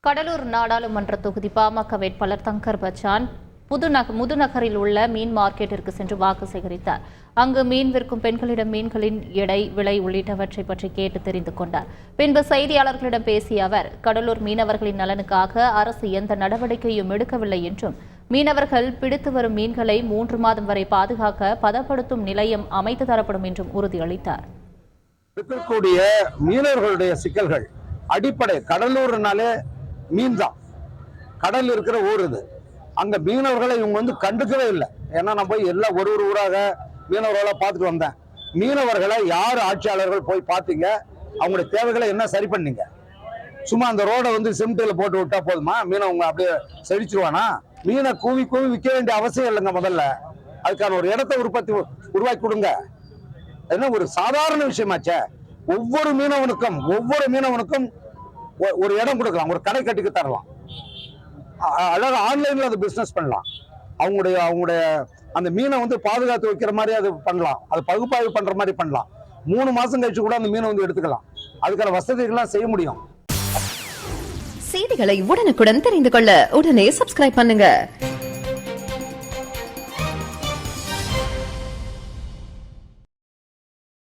கடலூர் நாடாளுமன்ற தொகுதி பாமக வேட்பாளர் தங்கர் பச்சான் முதுநகரில் உள்ள மீன் மார்க்கெட்டிற்கு சென்று வாக்கு சேகரித்தார். அங்கு மீன் விற்கும் பெண்களிடம் மீன்களின் எடை, விலை உள்ளிட்டவற்றை பற்றி கேட்டு தெரிந்து கொண்டார். பின்பு செய்தியாளர்களிடம் பேசிய அவர், கடலூர் மீனவர்களின் நலனுக்காக அரசு எந்த நடவடிக்கையும் எடுக்கவில்லை என்றும், மீனவர்கள் பிடித்து வரும் மீன்களை 3 மாதம் வரை பாதுகாக்க பதப்படுத்தும் நிலையம் அமைத்து தரப்படும் என்றும் உறுதியளித்தார். இருக்கக்கூடிய மீனவர்களுடைய சிக்கல்கள் அடிப்படை கடலூர்னாலே மீன் தான், கடல் இருக்கிற ஊர் இது. அங்க மீனவர்களை இவங்க கண்டுக்கவே இல்லை. ஏன்னா நான் போய் எல்லாம் ஒரு ஊராக மீனவர்களை பார்த்துட்டு வந்தேன். மீனவர்களை யார் ஆட்சியாளர்கள் போய் பார்த்தீங்க? அவங்களுடைய தேவைகளை என்ன சரி பண்ணீங்க? சும்மா அந்த ரோடை சிமெண்ட்ல போட்டு விட்டா போதுமா? மீனவங்க அப்படியே செழிச்சிருவானா? மீனை கூவி கூவி விற்க வேண்டிய அவசியம் இல்லைங்க. முதல்ல அதுக்கான ஒரு இடத்தை உருவாக்கி கொடுங்க. என்ன ஒரு சாதாரண விஷயமாச்சே. ஒவ்வொரு மீனவனுக்கும் ஒரு இடம் கொடுக்கலாம், ஒரு கடை கட்டிக்கு தரலாம். அழகாக ஆன்லைன்ல அது பிசினஸ் பண்ணலாம். அவங்களுடைய அந்த மீனை பாதுகாத்து வைக்கிற மாதிரி அது பண்ணலாம். அது பகுப்பாய்வு பண்ற மாதிரி பண்ணலாம். 3 மாசம் கழிச்சு கூட அந்த மீனை எடுத்துக்கலாம். அதுக்கான வசதிகள்லாம் செய்ய முடியும். செய்திகளை உடனுக்குடன் தெரிந்து கொள்ள உடனே சப்ஸ்கிரைப் பண்ணுங்க.